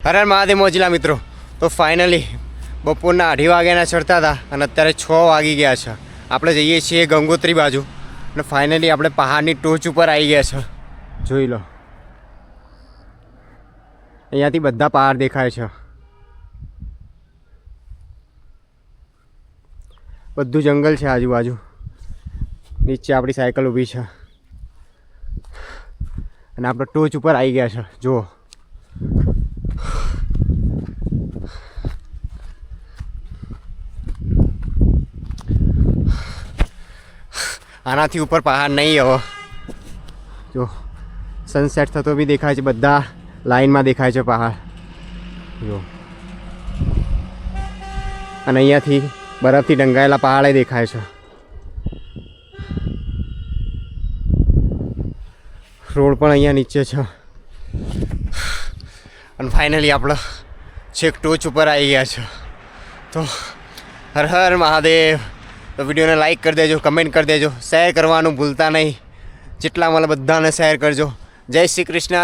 હર હર મહાદેવ મોજીલા મિત્રો. તો ફાઇનલી બપોરના 2:30 વાગ્યાના ચડતા હતા અને અત્યારે 6 વાગી ગયા છે. આપણે જઈએ છીએ ગંગોત્રી બાજુ અને ફાઇનલી આપણે પહાડની ટોચ ઉપર આવી ગયા છે. જોઈ લો, અહીંયાથી બધા પહાડ દેખાય છે. બધું જંગલ છે આજુબાજુ. નીચે આપણી સાયકલ ઊભી છે અને આપણે ટોચ ઉપર આવી ગયા છે. જુઓ, આનાથી ઉપર પહાડ નહીં. હવે જો સનસેટ થતો બી દેખાય છે. બધા લાઈનમાં દેખાય છે પહાડ. જો, અને અહીંયાથી બરફથી ઢંકાયેલા પહાડે દેખાય છે. રોડ પણ અહીંયા નીચે છે. અને ફાઇનલી આપણે છેક ટોચ ઉપર આવી ગયા છે. તો હર હર મહાદેવ. તો વિડીયોને લાઈક કરી દેજો, કમેન્ટ કરી દેજો, શેર કરવાનું ભૂલતા નહીં. જેટલા મળે બધાને શેર કરજો. જય શ્રી કૃષ્ણ.